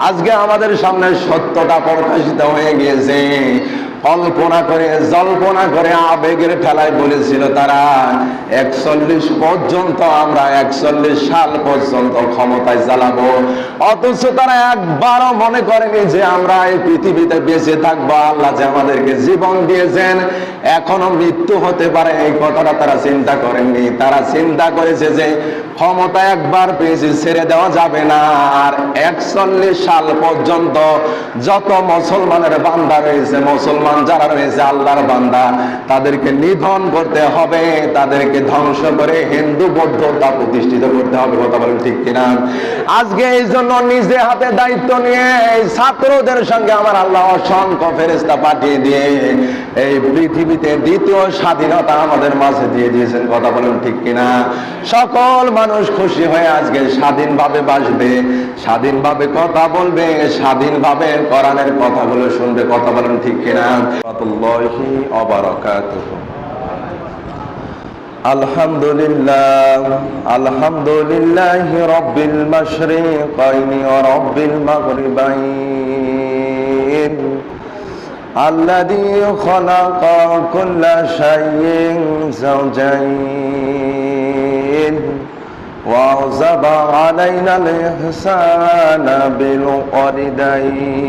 আজকে আমাদের সামনে সত্যটা প্রকাশিত হয়ে গিয়েছে। কল্পনা করে জল্পনা করে আবেগের ঠেলায় বলেছিল তারা 41 পর্যন্ত, আমরা 41 সাল পর্যন্ত ক্ষমতায় চালাবো। অথচ তারা একবারও মনে করেনি যে আমরা এই পৃথিবীতে বেঁচে থাকবো। আল্লাহ যে আমাদেরকে জীবন দিয়েছেন, এখনো মৃত্যু হতে পারে, এই কথাটা তারা চিন্তা করেননি। তারা চিন্তা করেছে যে ক্ষমতা একবার পেয়েছি, ছেড়ে দেওয়া যাবে না। আর 41 সাল পর্যন্ত যত মুসলমানের বান্দা রয়েছে, মুসলমান যারা রয়েছে আল্লাহর বান্দা, তাদেরকে নিধন করতে হবে, তাদেরকে ধ্বংস করে হিন্দু বৌদ্ধতা প্রতিষ্ঠিত করতে হবে। কথা বলেন ঠিক কিনা? আজকে এই জন্য নিজে হাতে দায়িত্ব নিয়ে এই ছাত্রদের সঙ্গে আমার আল্লাহ অসংখ্য ফেরেশতা পাঠিয়ে দিয়ে এই পৃথিবীতে দ্বিতীয় স্বাধীনতা আমাদের মাঝে দিয়ে দিয়েছেন। কথা বলেন ঠিক কিনা? সকল মানুষ খুশি হয়ে আজকে স্বাধীনভাবে বাঁচবে, স্বাধীনভাবে কথা বলবে, স্বাধীনভাবে কোরআনের কথাগুলো শুনবে। কথা বলেন ঠিক কিনা? রাহমাতুল্লাহি ওয়া বারাকাতুহু। আলহামদুলিল্লাহ, আলহামদুলিল্লাহি রাব্বিল মাশরিকাইনি ওয়া রাব্বিল মাগরিবাইন আল্লাযী খালাকা কুল্লা শাইইন যাওজাইন ওয়া আওজাবা আলাইনাল ইহসানা বিল ওয়ালিদাইন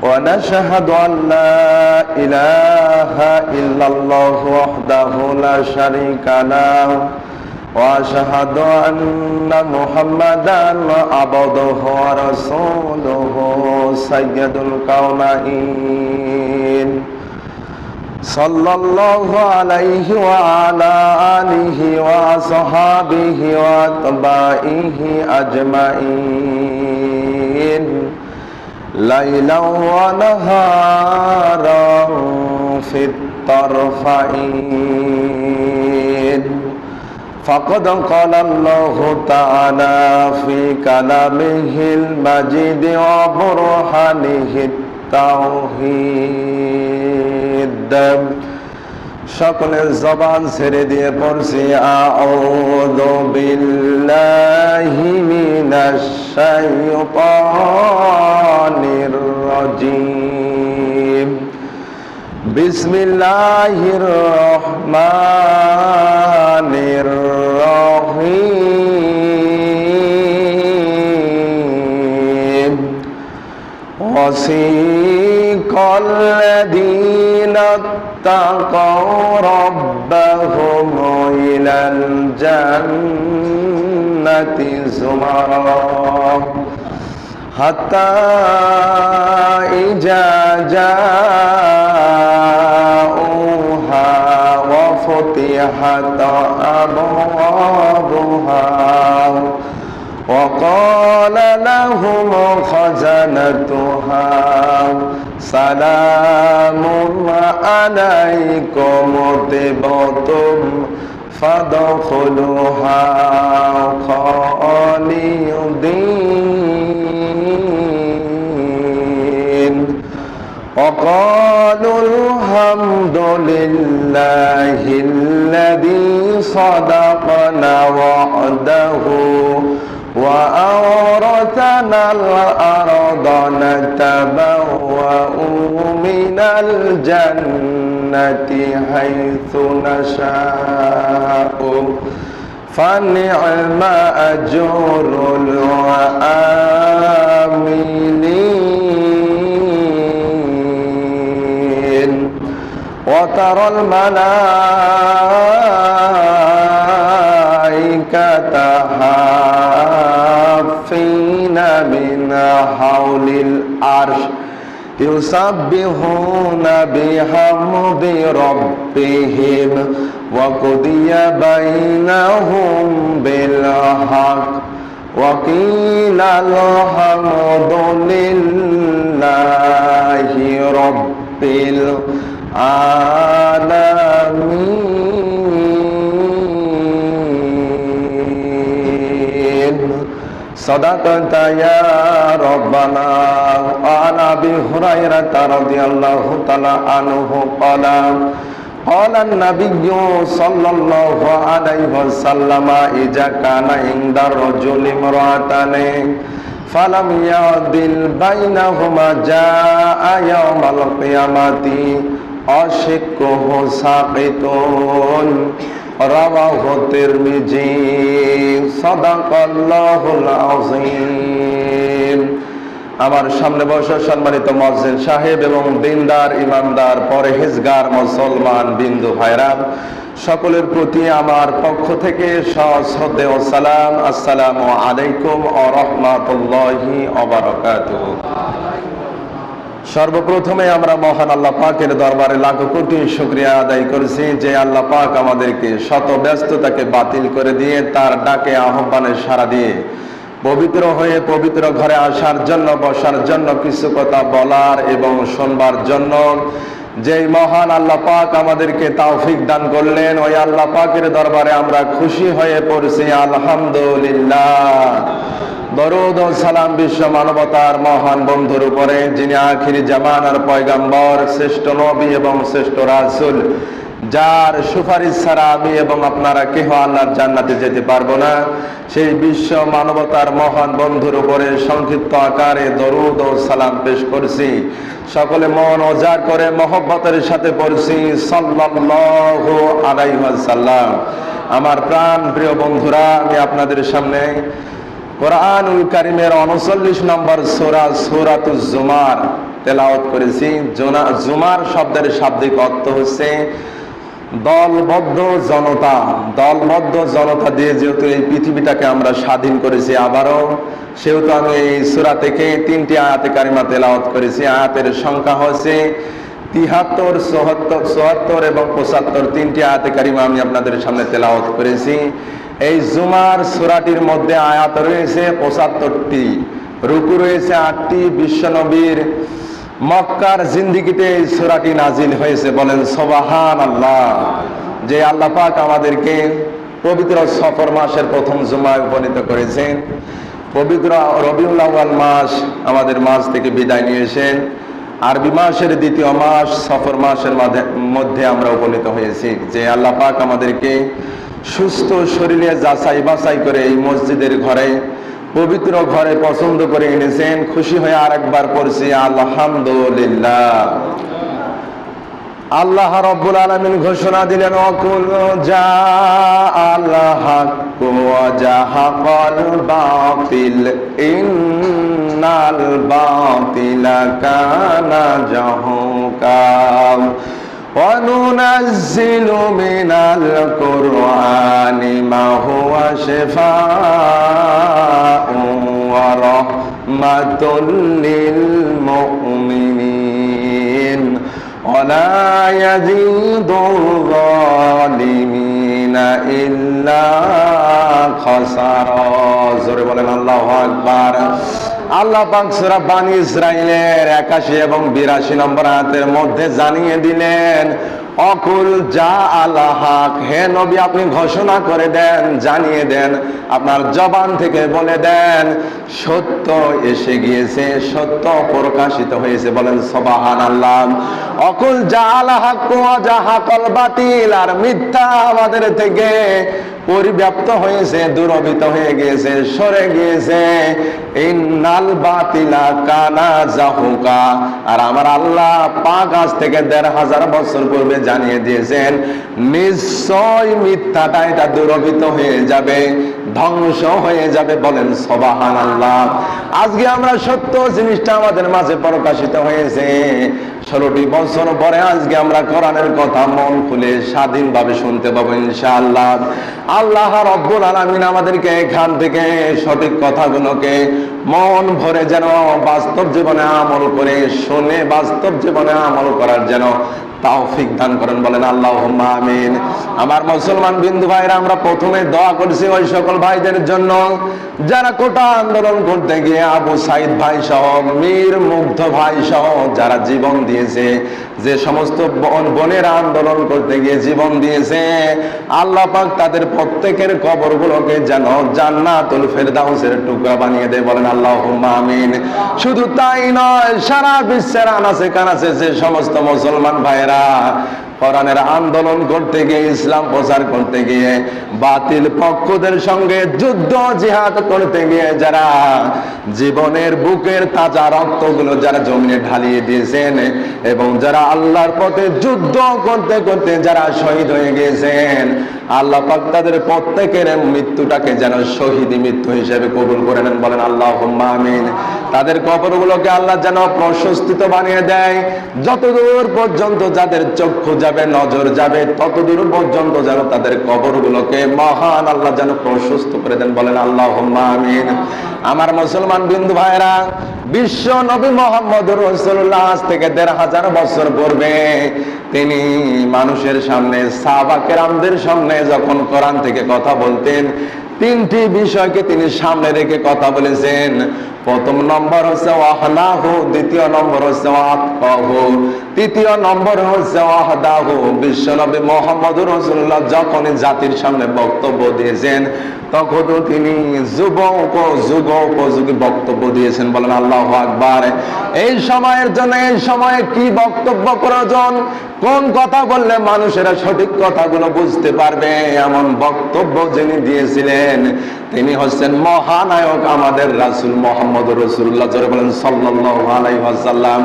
ونشهد أن لا إله إلا الله وحده لا شريك له وأشهد أن محمدا عبده ورسوله سيد الكونين صلى الله عليه وعلى آله وصحابه وأتباعه أجمعين ليلا ونهارا في الطرفين فقد قال الله تعالى في كلامه المجيد وبرهانه التوحيد সকলের জবান ছেড়ে দিয়ে পড়ছি আউযু বিল্লাহি মিনাশ শাইতানির রাজিম বিসমিল্লাহির রহমানির রহিম وسيق الذين اتقوا ربهم إلى الجنة زمرا حتى إذا جاءوها وفتحت أبوابها وقال لهم خزنتها سلام عليكم طبتم فادخلوها خالدين وقالوا الحمد لله الذي صدقنا وعده وأورثنا الأرض نتبوأ من الجنة حيث نشاء فنعم أجر العاملين وترى الملائكة حافين من حول العرش يسبحون بحمد ربهم وقضي بينهم بالحق وقيل الحمد لله رب العالمين صدقت يا ربنا. وعن أبي هريرة رضي الله تعالى عنه قال قال النبي صلى الله عليه وسلم إذا كان عند الرجل امرأتان ফালাম ইয়াদিল বাইনাহুমা জাআ ইয়াউমাল কিয়ামাতি আশিকুহু সাকিতুন রাওয়াহু তিরমিজি সাদাকাল্লাহুল আযীম। আমার সামনে বসা সম্মানিত মুয়াজ্জিন সাহেব এবং দিনদার ইমানদার পরহেজগার মুসলমান বিন্দু ভাইরা, সকলের প্রতি আমার পক্ষ থেকে সশ্রদ্ধেয় সালাম। আসসালামু আলাইকুম ওয়া রাহমাতুল্লাহি ওয়া বারাকাতুহু। সর্বপ্রথমে আমরা মহান আল্লাহ পাকের দরবারে লাখো কোটি শুকরিয়া আদায় করছি যে আল্লাহ পাক আমাদেরকে শত ব্যস্ততাকে বাতিল করে দিয়ে তার ডাকে আহ্বানে সাড়া দিয়ে পবিত্র হয়ে পবিত্র ঘরে আসার জন্য, বসার জন্য, কিছু কথা বলার এবং শুনবার জন্য যেই মহান আল্লাহ পাক আমাদেরকে তৌফিক দান করলেন, ওই আল্লাহ পাকের দরবারে আমরা খুশি হয়ে পড়ছি আলহামদুলিল্লাহ। দরুদ ও সালাম বিশ্ব মানবতার মহান বন্ধুর উপরে, যিনি আখিরি জামানার পয়গম্বর, শ্রেষ্ঠ নবী এবং শ্রেষ্ঠ রাসূল, যার সুপারিশ ছাড়া আমি এবং আপনারা কেহ আল্লাহর জান্নাতে যেতে পারবো না, সেই বিশ্ব মানবতার মহান বন্ধুর উপরে সংক্ষিপ্ত আকারে দরুদ ও সালাম পেশ করছি। সকলে মন উজাড় করে মহব্বতের সাথে পড়ছি সাল্লাল্লাহু আলাইহি ওয়াসাল্লাম। আমার প্রাণ প্রিয় বন্ধুরা, আমি আপনাদের সামনে কোরআনুল কারীমের 39 নম্বর সূরা সূরাতুজ জুমার তেলাওয়াত করেছি। জুমার শব্দের শাব্দিক অর্থ হচ্ছে দলবদ্ধ জনতা। দলবদ্ধ জনতা দিয়ে যেহেতু এই পৃথিবীটাকে আমরা স্বাধীন করেছি আবারও, সেহেতু আমি এই সূরা থেকে 3টি আয়াতে কারিমা তেলাওয়াত করেছি। আয়াতের সংখ্যা হচ্ছে 73, 74 এবং 75। 3টি আয়াতে কারিমা আমি আপনাদের সামনে তেলাওয়াত করেছি। এই জুমার সূরাটির মধ্যে আয়াত রয়েছে 75টি, রুকু রয়েছে 8টি। বিশ্বনবীর মক্কার জিন্দেগিতে এই সূরাটি নাজিল হয়েছে। বলেন সুবহানাল্লাহ। যে আল্লাহ পাক আমাদেরকে পবিত্র সফর মাসের প্রথম জুমায় উপনীত করেছেন, পবিত্র রবিউল আউয়াল মাস আমাদের মাস থেকে বিদায় নিয়েছেন, আরবি মাসের দ্বিতীয় মাস সফর মাসের মধ্যে আমরা উপনীত হয়েছি। যে আল্লাহ পাক আমাদেরকে সুস্থ শরীরে যাচাই বাছাই করে এই মসজিদের ঘরে, পবিত্র ঘরে পছন্দ করে এনেছেন, খুশি হয়ে আরেকবার পড়ছি আলহামদুলিল্লাহ। আল্লাহ রাব্বুল আলামিন ঘোষণা দিলেন, ওয়াকুল জাআল হাক্কু ওয়া জাহাকাল বাতিল ইন্নাল বাতিলা কানা জাহুকা ওয়া নুনাজ্জিলু মিনাল কুরআনি মা হুয়া শিফাউন ওয়া রাহমাতুল লিল মুমিনিন ওয়া লা ইয়াজিদুল যালিমিনা ইল্লা খাসারা। জোরে বলেন আল্লাহু আকবার। আল্লাহ পাক সূরা বানী ইসরাঈলের 81 এবং 82 নম্বর আয়াতের মধ্যে জানিয়ে দিলেন, অকুল জাআল হক, হে নবী আপনি ঘোষণা করে দেন, জানিয়ে দেন, আপনার জবান থেকে বলে দেন সত্য এসে গিয়েছে, সত্য প্রকাশিত হয়েছে। বলেন সুবহানাল্লাহ। অকুল জাআল হক ওয়া জাহাকাল বাতিল, আর মিথ্যা আমাদের থেকে পরিব্যাপ্ত হয়েছে, দূরভূত হয়ে গিয়েছে, সরে গিয়েছে। ইন্নাল বাতিলা কানা জাহুকা, আর আমার আল্লাহ পাক আজ থেকে 1500 বছর পূর্বে জানিয়ে দিয়েছেন নিশ্চয় মিথ্যাটা এটা দূরভূত হয়ে যাবে, ধ্বংস হয়ে যাবে। বলেন সুবহানাল্লাহ। আজকে আমরা সত্য জিনিসটা আমাদের মাঝে প্রকাশিত হয়েছে। 16টি বছর পরে আজকে আমরা কোরআনের কথা মন খুলে স্বাধীনভাবে শুনতে পাবো ইনশাআল্লাহ। আল্লাহ রাব্বুল আলামিন আমাদেরকে এখান থেকে সঠিক কথাগুলোকে মন ভরে যেন বাস্তব জীবনে আমল করে, শুনে বাস্তব জীবনে আমল করার যেন তৌফিক দান করেন। বলেন আল্লাহুম্মা আমিন। আমার মুসলমান বিন্দু ভাইরা, আমরা প্রথমে দোয়া করছি ওই সকল ভাইদের জন্য যারা কোটা আন্দোলন করতে গিয়ে আবু সাইদ ভাই সহ, মীর মুগ্ধ ভাই সহ যারা জীবন দিয়েছে, যে সমস্ত বোনেরা আন্দোলন করতে গিয়ে জীবন দিয়েছে, আল্লাহ পাক তাদের প্রত্যেকের কবরগুলোকে যেন জান্নাতুল ফেরদাউসের টুকরা বানিয়ে দেয়। বলেন আল্লাহুম্মা আমিন। শুধু তাই নয়, সারা বিশ্বের আনাচে কানাচে যে সমস্ত মুসলমান ভাইরা কোরআনের আন্দোলন করতে গিয়ে, ইসলাম প্রচার করতে গিয়ে, বাতিল পক্ষদের সঙ্গে যুদ্ধ জিহাদ করতে গিয়ে যারা জীবনের বুকের তাজা রক্তগুলো যারা জমিনে ঢালিয়ে দিয়েছেন এবং যারা আল্লাহর পথে যুদ্ধ করতে করতে যারা শহীদ হয়ে গিয়েছেন, আল্লাহ পাক তাদের প্রত্যেকের মৃত্যুটাকে যেন শহীদি মৃত্যু হিসেবে কবুল করে নেন, বলেন আল্লাহুম্মা আমিন। তাদের কবরগুলোকে আল্লাহ যেন প্রশস্তিত বানিয়ে দেয়, যতদূর পর্যন্ত যাদের চক্ষু যাবে, নজর যাবে, ততদূর পর্যন্ত যেন তাদের কবরগুলোকে মহান আল্লাহ যেন প্রশস্ত করে দেন, বলেন আল্লাহুম্মা আমিন। আমার মুসলমান বিন্দু ভাইরা, বিশ্ব নবী মুহাম্মদুর রাসূলুল্লাহ আজ থেকে ১৫০০ বছর পূর্বে তিনি মানুষের সামনে, সাহাবা কেরামদের সামনে যখন কোরআন থেকে কথা বলতেন, তিনটি বিষয়কে তিনি সামনে রেখে কথা বলেছেন। প্রথম নম্বর হচ্ছে ওয়াহনাহু, দ্বিতীয় নম্বর হচ্ছে ওয়াতকাহু, তৃতীয় নম্বর হচ্ছে ওয়াহদাহু। বিশ্বনবী মুহাম্মদুর রাসূলুল্লাহ যখনই জাতির সামনে বক্তব্য দিয়েছেন, তখন তিনি যুগ উপযোগী বক্তব্য দিয়েছেন, বলেন আল্লাহু আকবার। এই সময়ের জন্য, এই সময়ে কি বক্তব্য প্রয়োজন, কোন কথা বললে মানুষেরা সঠিক কথাগুলো বুঝতে পারবে, এমন বক্তব্য যিনি দিয়েছিলেন তিনি হচ্ছেন মহানায়ক আমাদের রাসূল মুহাম্মদুর রাসূলুল্লাহ, জোরে বলেন সাল্লাল্লাহু আলাইহি ওয়াসাল্লাম।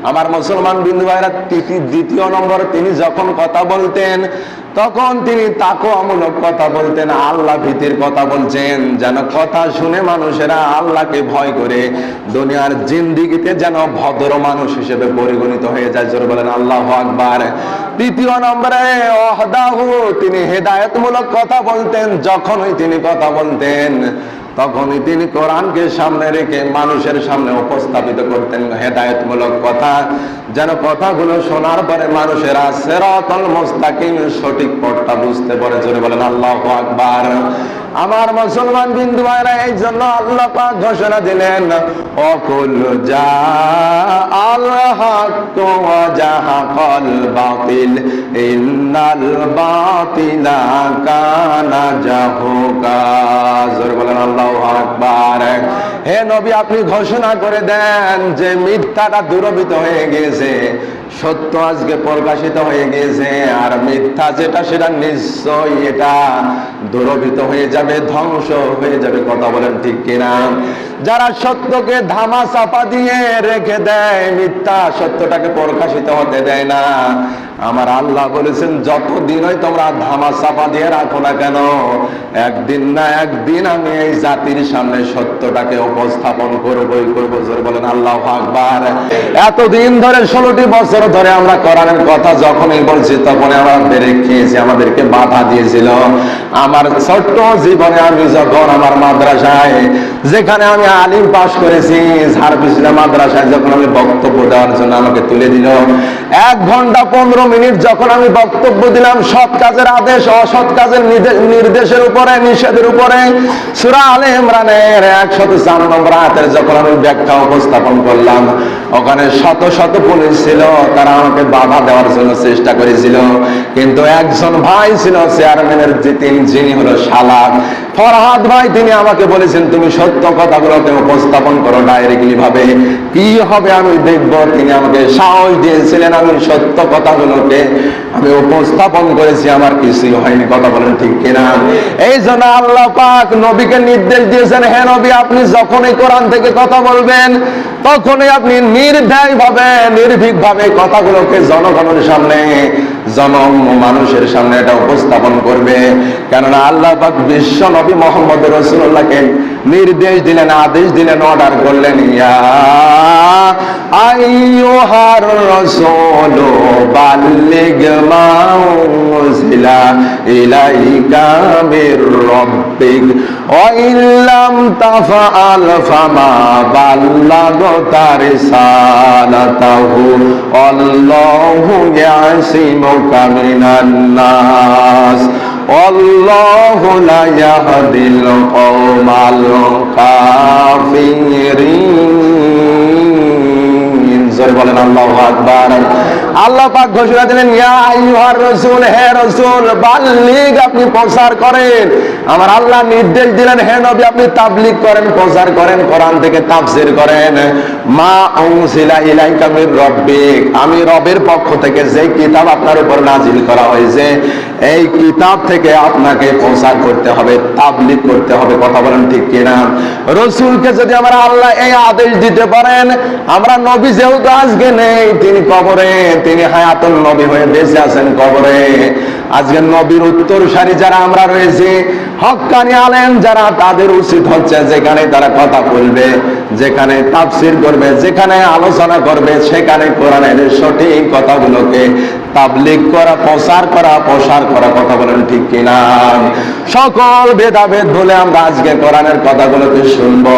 আমার মুসলমান বিন্দু ভাইরা, দ্বিতীয় নম্বর তিনি যখন কথা বলতেন তখন তিনি তাকওয়ামূলক কথা বলতেন, আল্লাহ ভীতির কথা বলছেন, যেন কথা শুনে মানুষেরা আল্লাহকে ভয় করে দুনিয়ার জিন্দেগিতে যেন ভদ্র মানুষ হিসেবে পরিগণিত হয়ে যায়, জোরে বলেন আল্লাহু আকবার। তৃতীয় নম্বরে ওয়াহদাহু, তিনি হেদায়েতমূলক কথা বলতেন, যখনই তিনি কথা বলতেন তখনই তিনি কোরআনকে সামনে রেখে মানুষের সামনে উপস্থাপিত করতেন হেদায়েতমূলক কথা, যেন কথাগুলো শোনার পরে মানুষেরা সিরাতাল মুস্তাকিম, সঠিক পথটা বুঝতে পারে, জোরে বলেন আল্লাহু আকবার। আমার মুসলমান বিন্দু ভাইরা, এই জন্য আল্লাহ পাক ঘোষণা দিলেন, ওয়াকুল জাআল হাক্কু ওয়া জাহাকাল বাতিল ইন্নাল বাতিলা কানা জাহুকা, জোরে বলেন আল্লাহু আকবার। হে নবী, আপনি ঘোষণা করে দেন যে মিথ্যাটা দূরীভূত হয়ে গিয়েছে, সত্য আজকে প্রকাশিত হয়ে গিয়েছে, আর মিথ্যা যেটা সেটা নিশ্চয়ই এটা দূরীভূত হয়ে যাবে, ধ্বংস হয়ে যাবে, কথা বলেন ঠিক কিনা? যারা সত্যকে ধামা চাপা দিয়ে রেখে দেয়, মিথ্যা সত্যটাকে প্রকাশিত হতে দেয় না, আমার আল্লাহ বলেছেন যতদিনই তোমরা ধামা চাপা দিয়ে রাখো না কেন, একদিন না একদিন আমি এই জাতির সামনে সত্যটাকে উপস্থাপন করবই করব, জোরে বলেন আল্লাহু আকবার। এতদিন ধরে 16টি বছর ধরে আমরা কোরআনের কথা যখনই বলছি তখন আমরা বেড়ে খেয়েছি, আমাদেরকে বাধা দিয়েছিল। আমার ছোট্ট জীবনে আমি যখন আমার মাদ্রাসায়, যেখানে আমি আলিম পাস করেছি, ঝাড়পিছলা মাদ্রাসায় যখন আমি বক্তব্য দেওয়ার জন্য আমাকে তুলে দিল, 1 ঘন্টা 15 মিনিট যখন আমি বক্তব্য দিলাম সৎ কাজের আদেশ, অসৎ কাজের নির্দেশের উপরে, নিষেধের উপরে, সূরা আলে ইমরানের 104 নম্বর আয়াতের যখন আমি ব্যাখ্যা উপস্থাপন করলাম, ওখানে শত শত পুলিশ ছিল, তারা আমাকে বাধা দেওয়ার জন্য চেষ্টা করেছিল, কিন্তু একজন ভাই ছিল চেয়ারম্যানের, যিনি হলো শালাক ফরহাদ ভাই, তিনি আমাকে বলেছেন তুমি সত্য কথাগুলোকে উপস্থাপন করো ডাইরেক্টলি ভাবে, কি হবে আমি দেখব। তিনি আমাকে সাহস দিয়েছিলেন, আমি সত্য কথাগুলোকে আমি উপস্থাপন করেছি, আমার কিছুই হয়নি, কথা বলেন ঠিক কিনা? এই জন্য আল্লাহ পাক নবীকে নির্দেশ দিয়েছেন, হে নবী, আপনি যখনই কোরআন থেকে কথা বলবেন তখনই আপনি নির্ভয় ভাবে, নির্ভীক ভাবে কথাগুলোকে জনগণের সামনে, মানুষের সামনে এটা উপস্থাপন করবে। কেননা আল্লাহ পাক বিশ্ব নবী মুহাম্মদুর রাসূলুল্লাহকে নির্দেশ দিলেন, আদেশ দিলেন, অর্ডার করলেন, ইয়া আইয়ুহার রাসূলু বাল্লিগ মা উনজিলা ইলাইকা মির রাব্বিক ওয়া ইল্লাম তাফআল ফামা বাল্লাগতা রিসালাতাহু আল্লাহু ইয়াসিমুকা মিনান নাস আল্লাহু লা ইয়াহদিল কওমাল কাফিরিন, জোরে বলেন আল্লাহু আকবার। আল্লাহ পাক ঘোষণা দিলেন, ইয়া আইয়ুহার রাসূল, হে রাসূল, বাল্লিগ, আপনি প্রচার করেন। আমার আল্লাহ নির্দেশ দিলেন, হে নবী, আপনি তাবলীগ করেন, প্রচার করেন, কোরআন থেকে তাফসীর করেন। মা উনজিলা ইলাইকা মির রাব্বিক, আমি রবের পক্ষ থেকে যে কিতাব আপনার উপর নাজিল করা হয়েছে, এই কিতাব থেকে আপনাকে প্রচার করতে হবে, তাবলীগ করতে হবে। কথা বলেন ঠিক কিনা? রাসূলকে যদি আমার আল্লাহ এই আদেশ দিতে পারেন, আমরা নবী যেহেতু আজকে নেই, তিনি কবরে, তিনি হায়াতুন নবী হয়ে বেঁচে আছেন কবরে। আজকে নবীর উত্তরসারী যারা আমরা রয়েছি, হক্কানি আলেম যারা, তাদের উচিত হচ্ছে যেখানে তারা কথা বলবে, যেখানে তাফসীর করবে, যেখানে আলোচনা করবে, সেখানে কোরআনের সঠিক কথাগুলোকে তাবলীগ করা, প্রচার করা, প্রসার করা। কথা বলেন ঠিক কিনা? সকল ভেদাভেদ বলে আমরা আজকে কোরআনের কথাগুলোকে শুনবো,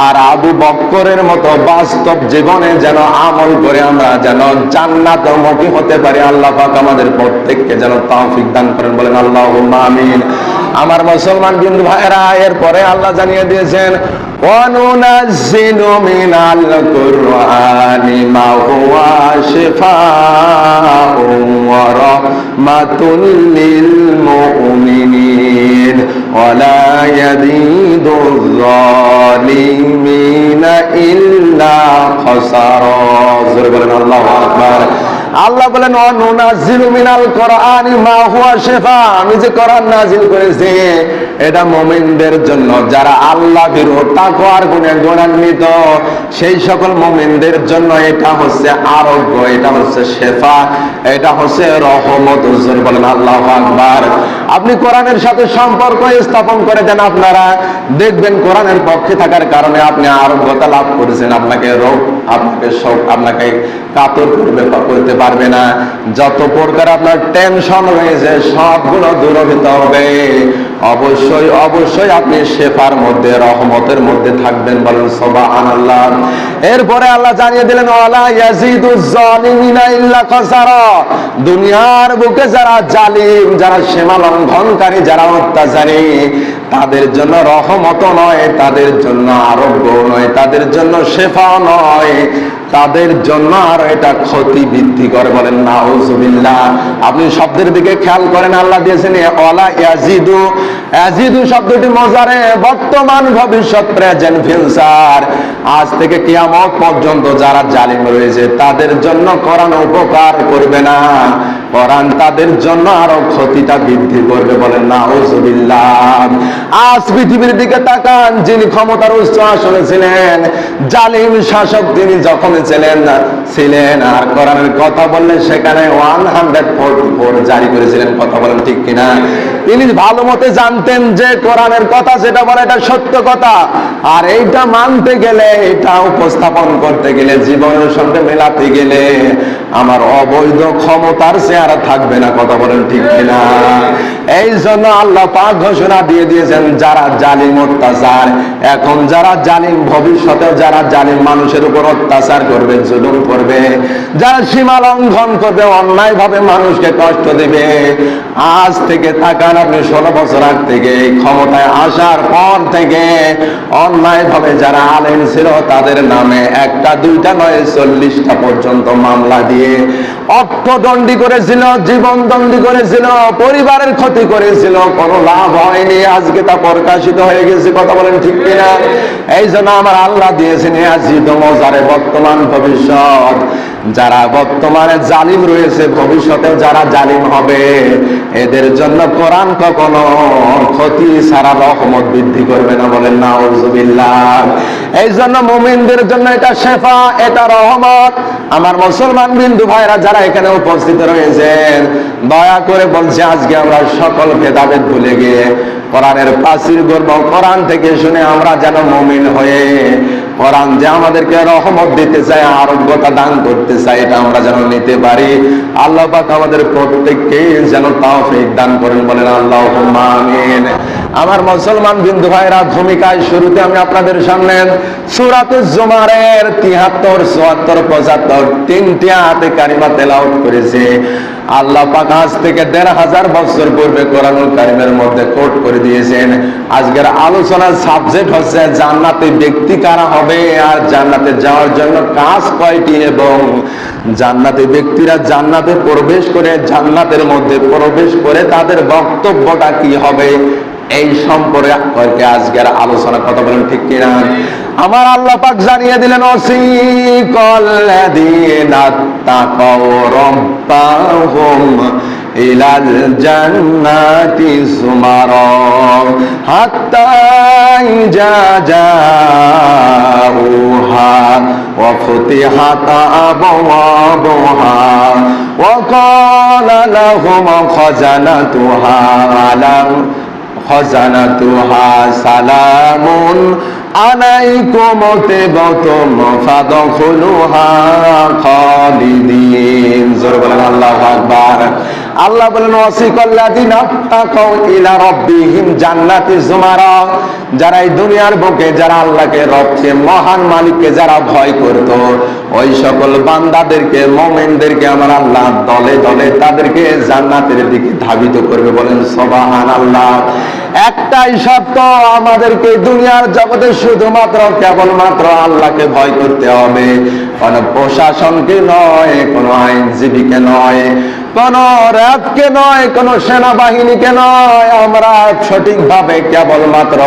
আর আবু বকরের মতো বাস্তব জীবনে যেন আমল করে আমরা যেন জান্নাতমুখী হতে পারি। আল্লাহ পাক আমাদের প্রত্যেককে যেন তৌফিক দান করেন, বলেন আল্লাহুম্মা আমিন। আমার মুসলমান বিন্দু ভাইরা, এরপরে আল্লাহ জানিয়ে দিয়েছেন, ওয়ানুনাজ্জিলু মিনাল কুরআনি মা হুয়া শিফাউন ওয়া রাহমাতুল লিল মুমিনিন ওয়া লা ইয়াজিদুয যালিমিনা ইল্লা খাসারা। জোরে বলেন আল্লাহু আকবার। আল্লাহ বলেন, অনুনাজিলু মিনাল কোরআনি মা হুয়া শিফা, আমি যে কোরআন নাজিল করেছি এটা মুমিনদের জন্য, যারা আল্লাহ ভীরু, তাকওয়ার গুণে গুণান্বিত, সেই সকল মুমিনদের জন্য এটা হচ্ছে আরোগ্য, এটা হচ্ছে শিফা, এটা হচ্ছে রহমত। জোরে বলেন আল্লাহু আকবার। আপনি কোরআনের সাথে সম্পর্ক স্থাপন করে দেন, আপনারা দেখবেন কোরআনের পক্ষে থাকার কারণে আপনি আরোগ্যতা লাভ করেছেন। আপনাকে রোগ, আপনাকে শোক, আপনাকে কাতর করতে পারবে না। যত প্রকার আপনার টেনশন রয়েছে সবগুলো দূরীভূত হবে। অবশ্যই অবশ্যই আপনি শেফার মধ্যে, রহমতের মধ্যে থাকবেন, বলেন সুবহানাল্লাহ। এরপরে আল্লাহ জানিয়ে দিলেন, ওয়ালা ইয়াজিদুজ জালিমিনা ইল্লা খাসারা, দুনিয়ার বুকে যারা জালিম, যারা সীমা লঙ্ঘনকারী, যারা অত্যাচারী, তাদের জন্য রহমত নয়, তাদের জন্য আরোগ্য নয়, তাদের জন্য শেফাও নয়, তাদের জন্য আর এটা ক্ষতি বৃদ্ধি করে, বলেন নাউজুবিল্লাহ। আপনি শব্দের দিকে খেয়াল করেন, আল্লাহ দিয়েছেন ওয়ালা ইয়াজিদু, ইয়াজিদু শব্দটি মজারে, বর্তমান, ভবিষ্যৎ, প্রেজেন্ট, ফিউচার। আজ থেকে কিয়ামত পর্যন্ত যারা জালিম রয়েছে তাদের জন্য কোরআন উপকার করবে না, কোরআন তাদের জন্য আরো ক্ষতিটা বৃদ্ধি করবে, বলেন নাউজুবিল্লাহ। আজ পৃথিবীর দিকে তাকান, যিনি ক্ষমতার উচ্চ আসনে ছিলেন, জালিম শাসক তিনি যখন ছিলেন, আর কোরআনের কথা বললেন সেখানে 144 জারি করেছিলেন। কথা বলেন ঠিক কিনা? তিনি ভালো মতে জানতেন যে কোরআনের কথা যেটা বলে এটা সত্য কথা, আর এইটা মানতে গেলে, এটা উপস্থাপন করতে গেলে, জীবনের সঙ্গে মেলাতে গেলে আমার অবৈধ ক্ষমতার চেহারা থাকবে না। কথা বলেন ঠিক কিনা? এই জন্য আল্লাহ পাক ঘোষণা দিয়ে দিয়েছেন, যারা জালিম, অত্যাচার, এখন যারা জালিম, ভবিষ্যতে যারা জালিম মানুষের উপর অত্যাচার করবে, জুলুম করবে, যারা সীমা লঙ্ঘন করবে, অন্যায় ভাবে মানুষকে কষ্ট দেবে, আজ থেকে তাকান আপনি 16 বছর আগ থেকে এই ক্ষমতায় আসার পর থেকে অন্যায় ভাবে যারা আলেম ছিল তাদের নামে একটা দুইটা নয় 40টা পর্যন্ত মামলা দিয়ে অর্থদণ্ডী করেছিল, জীবনদণ্ডী করেছিল, পরিবারের ক্ষতি করেছিল, কোনো লাভ হয়নি। আজকে তা প্রকাশিত হয়ে গেছে। কথা বলেন ঠিক কিনা? এই জন্য আমার আল্লাহ দিয়েছেন ইয়াজিদ মজারে, বর্তমান, ভবিষ্যৎ। যারা বর্তমানে জালিম রয়েছে, ভবিষ্যতেও যারা জালিম হবে, এদের জন্য কোরআন কখনো ক্ষতি ছাড়া রহমত বৃদ্ধি করবে না, বলেন নাউজুবিল্লাহ। এই জন্য মুমিনদের জন্য এটা শেফা, এটা রহমত। আমার মুসলমান বিন্দু ভাইরা যারা এখানে উপস্থিত রয়েছেন, দয়া করে বলছে, আজকে আমরা সকল ভেদাভেদ ভুলে গিয়ে কোরআনের প্রাচীর গর্ব, কোরআন থেকে শুনে আমরা যেন মুমিন হয়ে, কোরআন যে আমাদেরকে রহমত দিতে চায়, আরোগ্যতা দান করতে চায়, এটা আমরা যেন নিতে পারি। আল্লাহ পাক আমাদের প্রত্যেককে যেন তৌফিক দান করেন, বলেন আল্লাহুম্মা আমিন। আমার মুসলমান বিন্দু ভাইরা, ভূমিকায় শুরুতে আমি আপনাদের সামনে সূরাতুল জুমারের 73, 74, 75 তিনটি আয়াতে কারিমা তেলাওয়াত করেছি। আল্লাহ পাক আজ থেকে 1500 বছর পূর্বে কোরআনুল কারীমের মধ্যে কোট করে দিয়েছেন। আজকের আলোচনার সাবজেক্ট হচ্ছে জান্নাতে ব্যক্তি কারা হবে, আর জান্নাতে যাওয়ার জন্য কাজ কয়টি, এবং জান্নাতে ব্যক্তিরা জান্নাতে প্রবেশ করে, জান্নাতের মধ্যে প্রবেশ করে তাদের বক্তব্যটা কি হবে, এই সম্পর্কে আজকের আলোচনা। কথা বলেন ঠিক কিনা? আমার আল্লাহ পাক জানিয়ে দিলেন, ওয়াসিকাল্লাযীনা তাকাউ রাব্বাহুম ইলাল জান্নাতি যুমারা হাত্তা ইযা জাউহা ওয়া ফুতিহাত আবওয়াবুহা ওয়া ক্বালা লাহুম খাজানাতুহা সালামুন আলাইকুম তিবতুম ফাদখুলুহা খালিদিন। জোরে বলেন আল্লাহু আকবার। আল্লাহ বলেন, ওয়াসিকাল্লাযীনা তাকাউ ইলা রাব্বিহিম জান্নাতি যুমারা, যারা এই দুনিয়ার বুকে যারা আল্লাহকে, রবকে, মহান মালিককে যারা ভয় করত, ওই সকল বান্দাদেরকে, মুমিনদেরকে আমার আল্লাহ দলে দলে তাদেরকে জান্নাতের দিকে ধাবিত করবে। বলেন সুবহানাল্লাহ। একটাই শর্ত, আমাদেরকে দুনিয়ার জগতে শুধুমাত্র কেবলমাত্র আল্লাহকে ভয় করতে হবে, কোন প্রশাসনকে নয়, কোন আইনজীবীকে নয়, কোন র্যাবকে নয়, কোন সেনাবাহিনীকে নয়। আমরা সঠিকভাবে কেবলমাত্র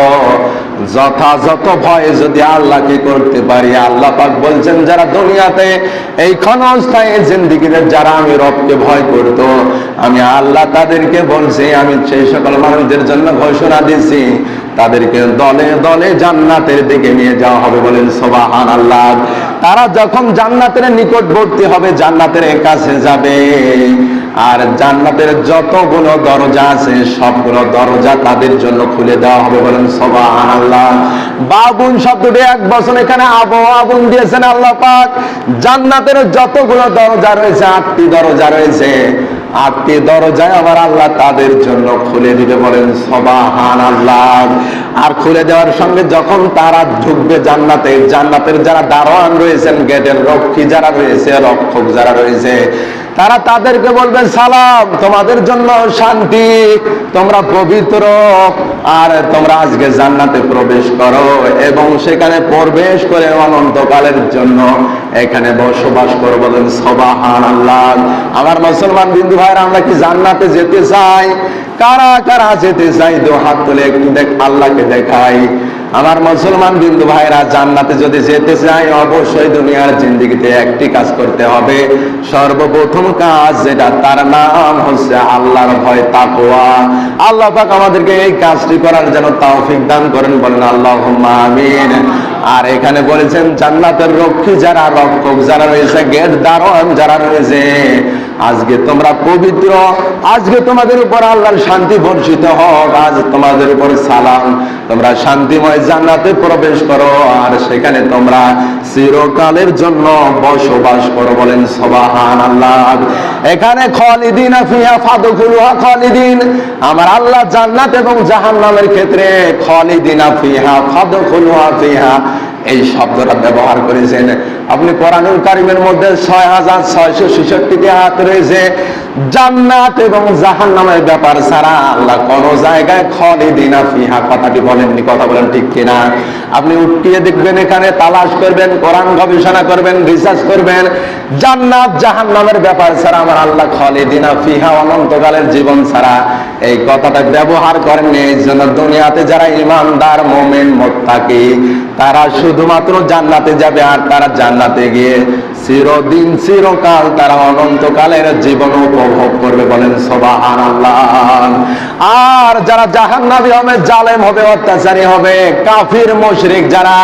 যথাযথ ভয়ে যদি আল্লাহকে করতে পারি, আল্লাহ পাক বলছেন যারা দুনিয়াতে এই ক্ষণস্থায়ী জিন্দেগিতে যারা আমি রবকে ভয় করত, আমি আল্লাহ তাদেরকে বলছি, আমি সেই সকল মানুষদের জন্য ঘোষণা দিচ্ছি, তাদেরকে দলে দলে জান্নাতের দিকে নিয়ে যাওয়া হবে। বলেন সুবহানাল্লাহ। তারা যখন জান্নাতের নিকটবর্তী হবে, জান্নাতের কাছে যাবে, আর জান্নাতের যতগুলো দরজা আছে সবগুলো দরজা তাদের জন্য খুলে দেওয়া হবে। বলেন সুবহানাল্লাহ। বাবুন শব্দটি 1 বছর এখানে আবুন দিয়েছেন আল্লাহ পাক। জান্নাতের যতগুলো দরজা রয়েছে, 8টি দরজা রয়েছে, 8টি দরজায় আমার আল্লাহ তাদের জন্য খুলে দিবে। বলেন সুবহানাল্লাহ। আর খুলে দেওয়ার সঙ্গে যখন তারা ঢুকবে জান্নাতে, জান্নাতের যারা দারোয়ান রয়েছেন, গেটের রক্ষী যারা রয়েছে, রক্ষক যারা রয়েছে, তারা তাদেরকে বলবে, সালাম, তোমাদের জন্য শান্তি, তোমরা পবিত্র, আর তোমরা আজকে জান্নাতে প্রবেশ করো এবং সেখানে প্রবেশ করে অনন্তকালের জন্য এখানে বসবাস করো। বলেন সুবহানাল্লাহ। আমার মুসলমান বিন্দু ভাইরা, আমরা কি জান্নাতে যেতে চাই? কারা কারা যেতে চাই? 2 হাত তুলে আল্লাহকে দেখাই। আমার মুসলমান বিন্দু ভাইরা, জান্নাতে যদি যেতে চাই, অবশ্যই দুনিয়ার জিন্দেগিতে একটি কাজ করতে হবে। সর্বপ্রথম কাজ যেটা, তার নাম হচ্ছে আল্লাহর ভয়, তাকওয়া। আল্লাহ পাক আমাদেরকে এই কাজটি করার জন্য তৌফিক দান করেন। বলেন আল্লাহুম্মা আমিন। আর এখানে বলেছেন জান্নাতের রক্ষী যারা, রক্ষক যারা রয়েছে, গেট দারোয়ান যারা রয়েছে, আজকে তোমরা পবিত্র, আজকে তোমাদের উপর আল্লাহর শান্তি বর্ষিত হোক, আজ তোমাদের উপর সালাম, তোমরা শান্তিময় জান্নাতে প্রবেশ করো, আর সেখানে তোমরা চিরকালের জন্য বসবাস করো। বলেন সুবহানাল্লাহ। এখানে খালিদিনা ফিহা ফাদখুলুহা খালিদিন, আমার আল্লাহ জান্নাত এবং জাহান্নামের ক্ষেত্রে খালিদিনা ফিহা ফাদখুলুহা ফিহা এই শব্দটা ব্যবহার করেছেন। আপনি কোরআনুল কারীমের মধ্যে 6666টি আয়াত রয়েছে। জান্নাত এবং জাহান্নামের ব্যাপার ছাড়া আল্লাহ কোন জায়গায় খালিদিনা ফিহা কথাটি বলেননি। কথা বলেন ঠিক কিনা? আপনি উঠিয়ে দেখবেন, এখানে তালাশ করবেন, কোরআন গবেষণা করবেন, রিসার্চ করবেন, জান্নাত জাহান্নামের ব্যাপার ছাড়া আমার আল্লাহ খালিদিনা ফিহা অনন্তকালের জীবন ছাড়া এই কথাটা ব্যবহার করেননি। এই জন্য দুনিয়াতে যারা ঈমানদার, মুমিন, মুত্তাকি, তারা শুধুমাত্র জান্নাতে যাবে, আর তারা জান্নাতে গিয়ে চিরদিন চিরকাল তারা অনন্তকালের জীবন উপভোগ করবে। বলেন সুবহানাল্লাহ। আর যারা জাহান্নামী হবে, জালেম হবে, অত্যাচারী হবে, কাফির মুশরিক যারা,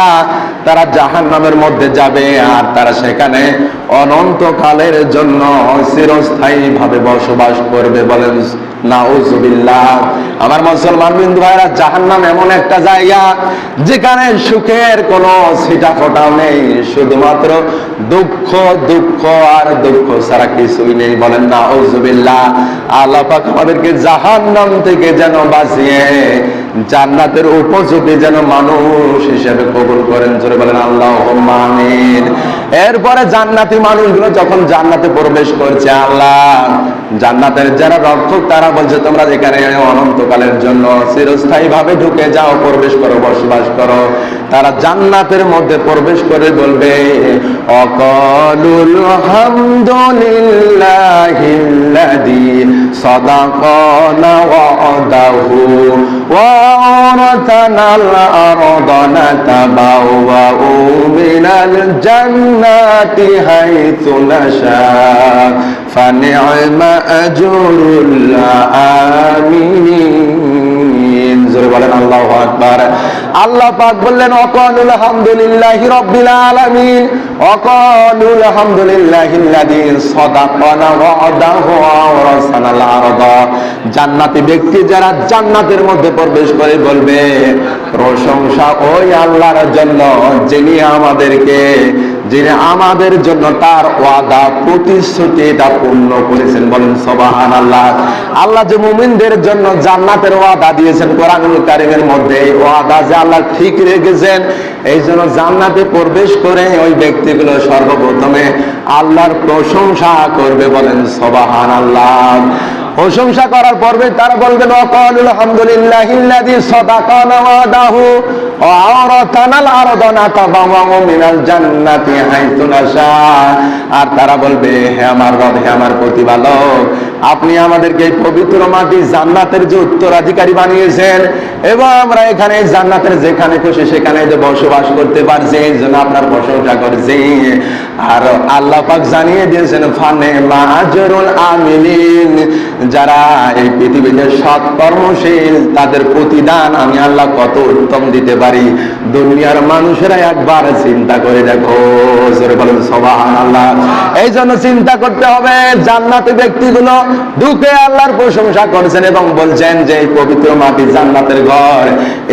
তারা জাহান্নামের মধ্যে যাবে, আর তারা সেখানে অনন্তকালের জন্য চিরস্থায়ী ভাবে বসবাস করবে। বলেন নাউজুবিল্লাহ। আমার মুসলমান বিন্দু ভাইরা, জাহান্নাম এমন একটা জায়গা যেখানে সুখের কোনো ছিটা ফোঁটাও নেই, শুধুমাত্র দুঃখ, দুঃখ আর দুঃখ ছাড়া কিছুই নেই। বলেন নাউজুবিল্লাহ। আল্লাহ পাক আমাদেরকে জাহান্নাম থেকে যেন বাঁচিয়ে জান্নাতের উপযোগী যেন মানুষ হিসেবে কবুল করেন। জোরে বলেন আল্লাহুম্মা আমিন। এরপরে জান্নাতি মানুষগুলো যখন জান্নাতে প্রবেশ করছে, আল্লাহ জান্নাতের যারা রক্ষক তারা বলছে, তোমরা যেখানে অনন্তকালের জন্য চিরস্থায়ী ভাবে ঢুকে যাও, প্রবেশ করো, বসবাস করো। তারা জান্নাতের মধ্যে প্রবেশ করে বলবে, অকালুল হামদুলিল্লাহিল্লাযী সাদাকানা ওয়া'দাহু ওয়া আওরাতানাল আরদা নাতাবাওয়াউ মিনাল জান্নাতি হাইথু নাশা ফানি'মা আজরুল আমিলিন। জোরে বলেন আল্লাহু আকবার। আল্লাহ পাক বললেন, ওয়াকালুল হামদুলিল্লাহি রাব্বিল আলামিন, ওয়াকালুল হামদুলিল্লাহিল্লাযী সাদাকানা ওয়া'দাহু ওয়া আওরাসানাল আরদা। জান্নাতি ব্যক্তি যারা জান্নাতের মধ্যে প্রবেশ করে বলবে, প্রশংসা ওই আল্লাহর জন্য যিনি আমাদের জন্য তার ওয়াদা, প্রতিশ্রুতি এটা পূর্ণ করেছেন। বলেন সুবহানাল্লাহ। আল্লাহ যে মুমিনদের জন্য জান্নাতের ওয়াদা দিয়েছেন কোরআনুল কারীমের মধ্যে, এই ওয়াদা যে আল্লাহ ঠিক রেখেছেন, এই জন্য জান্নাতে প্রবেশ করে ওই ব্যক্তিগুলো সর্বপ্রথমে আল্লাহর প্রশংসা করবে। বলেন সুবহানাল্লাহ। প্রশংসা করার পর্বে তারা বলবেন, ওয়াকালুল হামদুলিল্লাহিল্লাযী সাদাকানা ওয়া'দাহু ওয়া আওরাতানাল আরদা নাতাবাওয়াউ মিনাল জান্নাতি হাইথু নাশা। আর তারা বলবে, হে আমার রব, হে আমার প্রতিপালক, আপনি আমাদেরকে এই পবিত্র মাটি জান্নাতের যে উত্তরাধিকারী বানিয়েছেন এবং আমরা এখানে জান্নাতের যেখানে খুশি সেখানে যে বসবাস করতে পারছি, এই জন্য আপনার প্রশংসা করছি। আর আল্লাহ পাক জানিয়ে দিয়েছেন, ফানি'মা আজরুল আমিলিন, যারা এই পৃথিবীতে সৎ কর্মশীল তাদের প্রতিদান আমি আল্লাহ কত উত্তম দিতে পারি। দুনিয়ার মানুষেরা একবার চিন্তা করে দেখো। জোরে বলেন সুবহানাল্লাহ। এই জন্য চিন্তা করতে হবে, জান্নাতি ব্যক্তিগুলো ঢুকে আল্লাহর প্রশংসা করছেন এবং বলছেন যে এই পবিত্র মাটি জান্নাতের ঘর,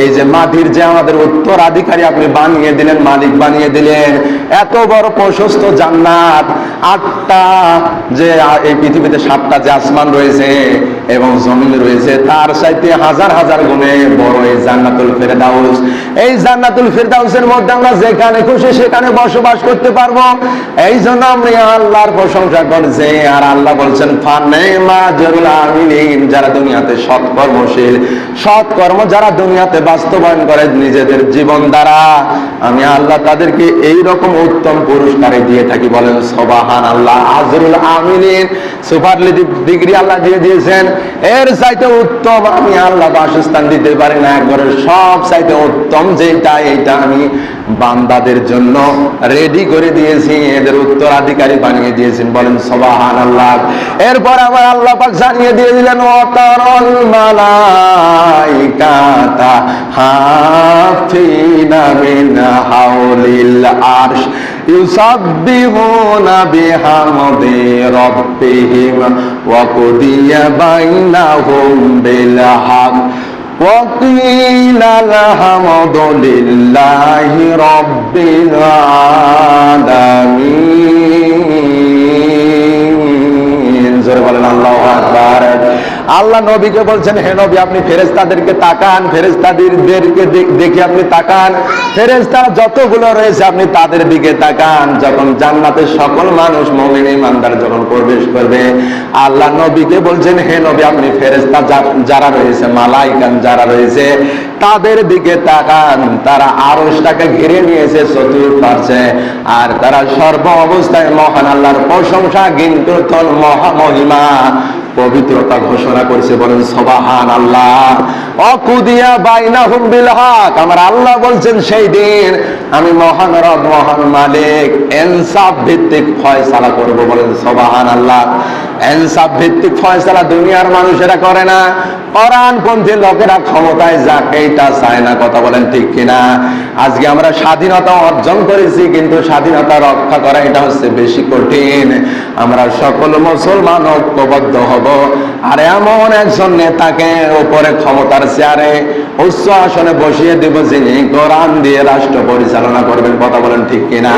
এই যে মাটির যে আমাদের উত্তরাধিকারী আপনি বানিয়ে দিলেন, মালিক বানিয়ে দিলেন, এত বড় প্রশস্ত জান্নাত, 8টা যে এই পৃথিবীতে 7টা যে আসমান রয়েছে এবং জমিন রয়েছে, তার চাইতে হাজার হাজার গুণে বড় এই জান্নাতুল ফেরদাউস। এই জান্নাতুল ফেরদাউসের মধ্যে আমরা যেখানে খুশি সেখানে বসবাস করতে পারবো। এই জন্য আমরা আল্লাহর প্রশংসা করছি। আর আল্লাহ বলছেন, ফানি'মা আজরুল আমিলিন, যারা দুনিয়াতে সৎকর্মশীল, সৎকর্ম যারা দুনিয়াতে বাস্তবায়ন করে নিজেদের জীবন দ্বারা, আমি আল্লাহ তাদেরকে এই রকম উত্তম পুরস্কার দিয়ে থাকি। বলেন সুবহানাল্লাহ। আজরুল আমিলিন সুপারলেটিভ ডিগ্রি আল্লাহ দিয়ে দিয়েছেন। এর চাইতে উত্তম আমি আল্লাহ বাসস্থান দিতে পারি না। একবারে সব চাইতে উত্তম যেটা, এইটা আমি বান্দাদের জন্য রেডি করে দিয়েছি, এদের উত্তরাধিকারী বানিয়ে দিয়েছেন। বলেন সুবহানাল্লাহ। এরপর আবার আল্লাহ পাক জানিয়ে দিয়ে দিলেন, ওয়াতারাল মালাইকাতা হাফিনা মিন হাওলিল আরশ ইউসাব্বিহুনা বিহামদি রাব্বিহিম ওয়া কুদিয়া বাইনাহুম বিল হক ওয়া কিলাল হামদুলিল্লাহি রাব্বিল আলামিন। জোরে বলেন আল্লাহু আকবার। আল্লাহ নবীকে বলছেন, হে নবী, আপনি ফেরেশতাদেরকে তাকান, ফেরেশতাদেরকে দেখে আপনি তাকান, ফেরেশতা যতগুলো রয়েছে আপনি তাদের দিকে তাকান। যখন জান্নাতের সকল মানুষ মুমিন ইমানদার যখন প্রবেশ করবে, আল্লাহ নবীকে বলছেন, হে নবী, আপনি ফেরেশতা যারা রয়েছে, মালাইকান যারা রয়েছে, তাদের দিকে তাকান। তারা আরশটাকে ঘিরে নিয়েছে চতুর্পার্শ্বে, আর তারা সর্ব অবস্থায় মহান আল্লাহর প্রশংসা, গিনকীর্তন, মহামহিমা, পবিত্রতা ঘোষণা করেছে। বলেন সুবহানাল্লাহ। অকুদিয়া বাইনাহুম বিল হক, আমার আল্লাহ বলছেন সেই দিন আমি মহান রব, মহান মালিক ইনসাফ ভিত্তিক ফয়সালা করব। বলেন সুবহানাল্লাহ। ইনসাফ ভিত্তিক ফয়সালা দুনিয়ার মানুষেরা করে না, কোরআনপন্থী লোকেরা ক্ষমতায় যাক এইটা চায় না। কথা বলেন ঠিক কিনা? আজকে আমরা স্বাধীনতা অর্জন করেছি, কিন্তু স্বাধীনতা রক্ষা করা এটা হচ্ছে বেশি কঠিন। আমরা সকল মুসলমান ঐক্যবদ্ধ হব আর এমন একজন নেতাকে উপরে ক্ষমতার চেয়ারে উচ্চ আসনে বসিয়ে দিব, যিনি কোরআন দিয়ে রাষ্ট্র পরিচালনা করবেন। কথা বলেন ঠিক কিনা?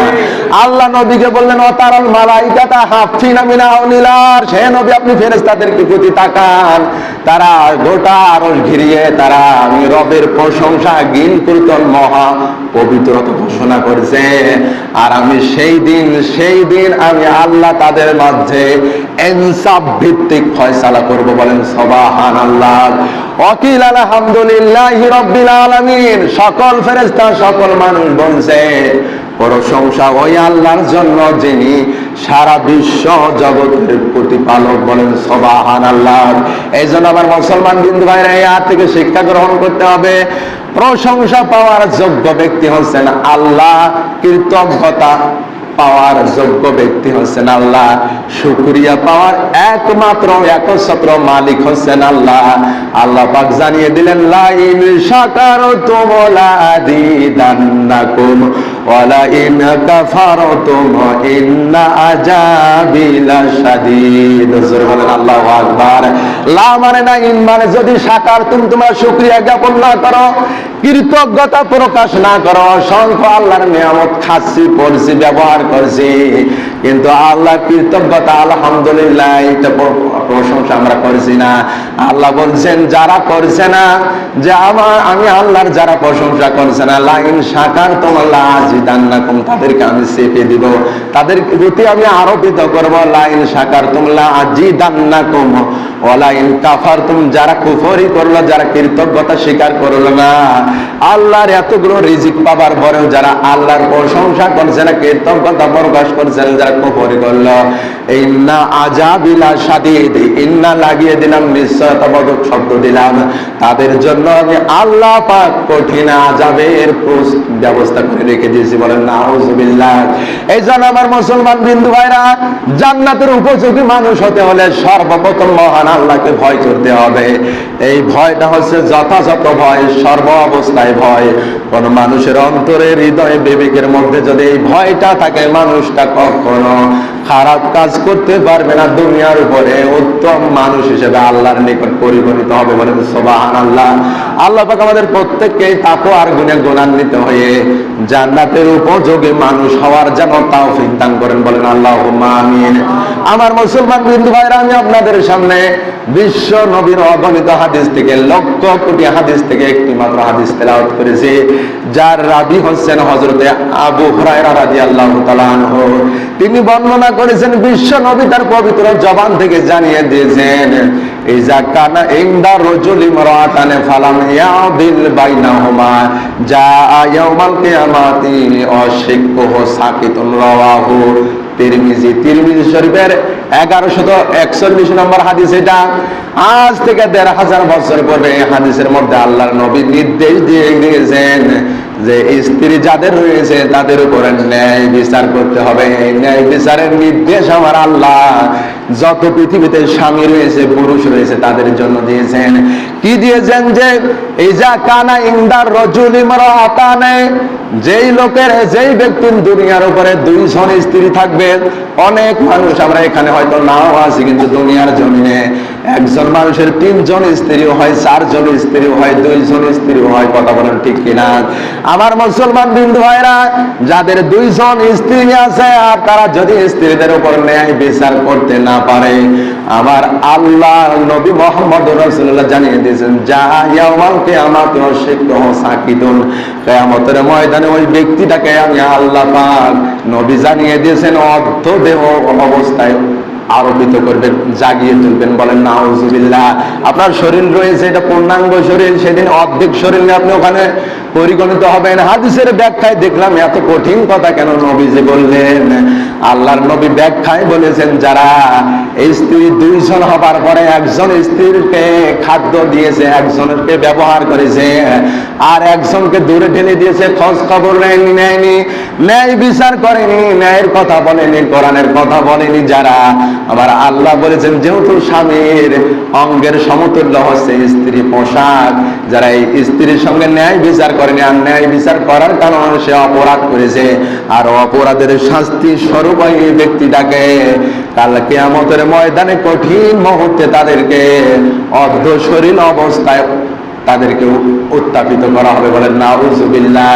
আল্লাহ নবীকে বললেন ওয়াতারাল মালাইকাতা হাফিনা মিন আউনিলার, হে নবী আপনি ফেরেশতাদেরকে প্রতি তাকান, তারা গোটা আরশ ঘিরিয়ে তারা আমি রবের প্রশংসা গীন কীর্তন মহা পবিত্রতা ঘোষণা করেছে। আর আমি সেই দিন আমি আল্লাহ তাদের মাঝে ইনসাফ ভিত্তিক ফয়সালা করব। বলেন সুবহানাল্লাহ। ওয়াকিল আলহামদুলিল্লাহি রাব্বিল আলামিন, সকল ফেরেশতা সকল মানুষ বলছে প্রশংসা ওই আল্লাহর জন্য যিনি সারা বিশ্ব জগতের প্রতিপালক। বলেন সুবহানাল্লাহ। এই জন্য আমার মুসলমান বিন্দু ভাইরা এই আয়াত থেকে শিক্ষা গ্রহণ করতে হবে, প্রশংসা পাওয়ার যোগ্য ব্যক্তি হচ্ছেন আল্লাহ, কৃতজ্ঞতা পাওয়ার যোগ্য ব্যক্তি হচ্ছেন আল্লাহ, শুকরিয়া পাওয়ার একমাত্র একচ্ছত্র মালিক হচ্ছেন আল্লাহ। আল্লাহ পাক জানিয়ে দিলেন লা ইন শাকারতুম লা আযীদান্নাকুম ওয়া লা ইন কাফারতুম ইন্না আযাবি লাশাদীদ। জোরে বলেন আল্লাহু আকবার। লা মানে না, ইন মানে যদি শাকারতুম তোমরা শুকরিয়া জ্ঞাপন না করো, কৃতজ্ঞতা প্রকাশ না করো, অসংখ্য আল্লাহর নিয়ামত খাচ্ছি পড়ছি ব্যবহার করছি, কিন্তু আল্লাহ কৃতজ্ঞতা আলহামদুলিল্লাহ এটা প্রশংসা আমরা করছি না। আল্লাহ বলছেন যারা করছে না, যে আমি আল্লাহর যারা প্রশংসা করছে না, লাইন শাকার তোমার আজিদান্নাকুম, তাদেরকে আমি চেপে দিব, তাদের প্রতি আমি আরোপিত করবো। লাইন শাকার তোমরা আজিদান্নাকুম ওয়ালাইন কাফারতুম, যারা কুফরি করলো, যারা কৃতজ্ঞতা স্বীকার করলো না, আল্লাহর এতগুলো রিজিক পাবার পরেও যারা আল্লাহর প্রশংসা করছে না, কৃতজ্ঞতা প্রকাশ করছে না, যারা কুফরি করলো, ইন্না আযাবি লাশাদীদ, ইন্না লাগিয়ে দিলাম নিশ্চয়তাবোধক শব্দ দিলাম, তাদের জন্য আমি আল্লাহ পাক কঠিন আযাবের ব্যবস্থা করে রেখে দিয়েছি। বলেন নাউযুবিল্লাহ। এই জন্য আমার মুসলমান বিন্দু ভাইরা, জান্নাতের উপযোগী মানুষ হতে হলে সর্বপ্রথম মহান আল্লাহকে ভয় করতে হবে। এই ভয়টা হচ্ছে যথাযথ ভয়, সর্ব অবস্থায় ভয়। কোন মানুষের অন্তরে হৃদয়ে বিবেকের মধ্যে যদি এই ভয়টা থাকে, মানুষটা কখনো খারাপ কাজ করতে পারবে না, দুনিয়ার উপরে উত্তম মানুষ হিসেবে আল্লাহর নিকট পরিগণিত হবে। বলেন সুবহানাল্লাহ। আল্লাহ পাক আমাদের প্রত্যেককে তাকওয়া আর গুণান্বিত হয়ে জান্নাতের উপযোগী মানুষ হওয়ার যেন তৌফিক দান করেন। বলেন আল্লাহুম্মা আমিন। আমার মুসলমান বিন্দু ভাইরা, আমি আপনাদের সামনে বিশ্ব নবীর অগণিত হাদিস থেকে, লক্ষ কোটি হাদিস থেকে একটি মাত্র হাদিস তেলাওয়াত করেছি, যার রাবী হচ্ছেন হযরতে আবু হুরায়রা রাদিয়াল্লাহু তাআলা আনহু। তিনি বর্ণনা করেছেন, বিশ্ব নবী তার পবিত্র জবান থেকে জানিয়ে দিয়েছেন, ইজা কানা ইনদা রাজুলি ইমরাতানে ফালাম ইয়াদিল বাইনাহুমা জাআ ইয়াউমাল কিয়ামাতি আশিকুহু সাকিতুন, রাওয়াহু তিরমিজি। তিরমিজি শরীফের 1141 নম্বর হাদিস এটা। আজ থেকে 1500 বছর পূর্বে এই হাদিসের মধ্যে আল্লাহর নবী নির্দেশ দিয়ে দিয়েছেন যে স্ত্রী যাদের রয়েছে তাদের উপরে ন্যায় বিচার করতে হবে। ন্যায় বিচারের নির্দেশ আমার আল্লাহ যত পৃথিবীতে স্বামী রয়েছে, পুরুষ রয়েছে, তাদের জন্য দিয়েছেন। কি দিয়েছেন? যে ইজা কানা ইনদার রাজুলি ইমরাতানে, যেই লোকের, যেই ব্যক্তির দুনিয়ার উপরে 2 জন স্ত্রী থাকবে। অনেক মানুষ আমরা এখানে হয়তো নাও আছি, কিন্তু দুনিয়ার জমিনে একজন মানুষের 3 জন স্ত্রী হয়, 4 জন স্ত্রী হয়, 2 জন স্ত্রী হয়। কথা বলেন ঠিক কিনা? আমার মুসলমান বিন্দু ভাইরা, যাদের 2 জন স্ত্রী আছে আর তারা যদি স্ত্রীদের উপর ন্যায় বিচার করতে না পারে, আমার আল্লাহ নবী মুহাম্মদুর রাসূলুল্লাহ জানিয়ে দিয়েছেন, যা ইয়াউমাল কিয়ামাতি ওয়াশিকুহু সাকিতুন, কিয়ামতের ময়দানে ওই ব্যক্তিটাকে আমি আল্লাহ পাক নবী জানিয়ে দিয়েছেন অর্ধদেহ অবস্থায় আরোপিত করবেন, জাগিয়ে তুলবেন। বলেন নাউযুবিল্লাহ। আপনার শরীর রয়েছে, এটা পূর্ণাঙ্গ শরীর, সেদিন অর্ধেক শরীর নিয়ে আপনি ওখানে পরিগণিত হবেন। হাদিসের ব্যাখ্যায় দেখলাম এত কঠিন কথা কেন নবীজি বললেন। আল্লাহর নবী ব্যাখ্যায় বলেছেন, যারা স্ত্রী 2 জন হবার পরে একজন স্ত্রীকে খাদ্য দিয়েছে, একজনকে ব্যবহার করেছে, আর একজনকে দূরে ঠেলে দিয়েছে, খোঁজ খবর নেয়নি, ন্যায় বিচার করেনি, ন্যায়ের কথা বলেনি, কোরআনের কথা বলেনি, যারা আবার আল্লাহ বলেছেন যেহেতু স্বামীর অঙ্গের সমতুল্য হচ্ছে স্ত্রী পোশাক, যারা এই স্ত্রীর সঙ্গে ন্যায় বিচার করেনি আর ন্যায় বিচার করার কারণে সে অপরাধ করেছে, আর অপরাধের শাস্তি স্বরূপ এই ব্যক্তিটাকে কাল কিয়ামতের ময়দানে কঠিন মুহূর্তে তাদেরকে অর্ধ শরীর অবস্থায় তাদেরকে উত্থাপিত করা হবে। বলেন নাউযুবিল্লাহ।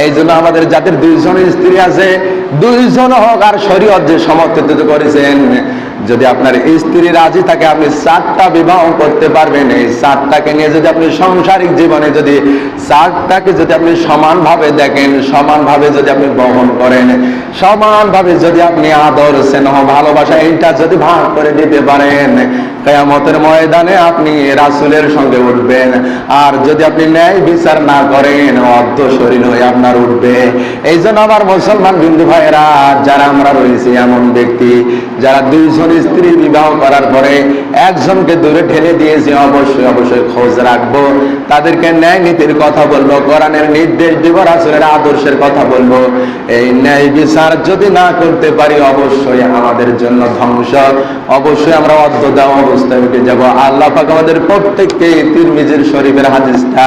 এই জন্য আমাদের যাদের দুইজন স্ত্রী আছে, দুইজন হোক আর শরীয়ত যে সমর্থিত করেছেন, যদি আপনার স্ত্রী রাজি থাকে আপনি 4টা বিবাহ করতে পারবেন। এই 4টাকে নিয়ে যদি আপনি সাংসারিক জীবনে যদি 4টাকে যদি আপনি সমানভাবে দেখেন, সমানভাবে যদি আপনি বহন করেন, সমানভাবে যদি আপনি আদর স্নেহ ভালোবাসা এইটা যদি ভাগ করে দিতে পারেন, কিয়ামতের ময়দানে আপনি রাসূলের সঙ্গে উঠবেন। আর যদি আপনি ন্যায় বিচার না করেন, অর্ধ শরীর হয়ে আপনার উঠবে। এই জন্য আমার মুসলমান বিন্দু ভাইয়েরা, যারা আমরা রয়েছি এমন ব্যক্তি যারা দুইজন স্ত্রী বিবাহ করার পরে একজনকে দূরে ঠেলে দিয়েছে, অবশ্যই অবশ্যই খোঁজ রাখবো, তাদেরকে ন্যায় নীতির কথা বলবো, কোরআনের নির্দেশ দিব, রাসূলের আদর্শের কথা বলবো। এই ন্যায় বিচার যদি না করতে পারি অবশ্যই আমাদের জন্য ধ্বংস, অবশ্যই আমরা অর্ধদাও অবস্থায় উঠে যাব। আল্লাহ পাক আমাদের প্রত্যেককে তিরমিজির শরীফের হাদিসটা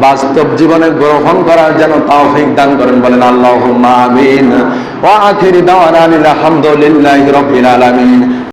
বাস্তব জীবনে গ্রহণ করার জন্য তৌফিক দান করেন। বলেন আল্লাহুম্মা আমিন। ওয়া আখিরু দাওয়ানা আলহামদুলিল্লাহি রাব্বিল আলামিন।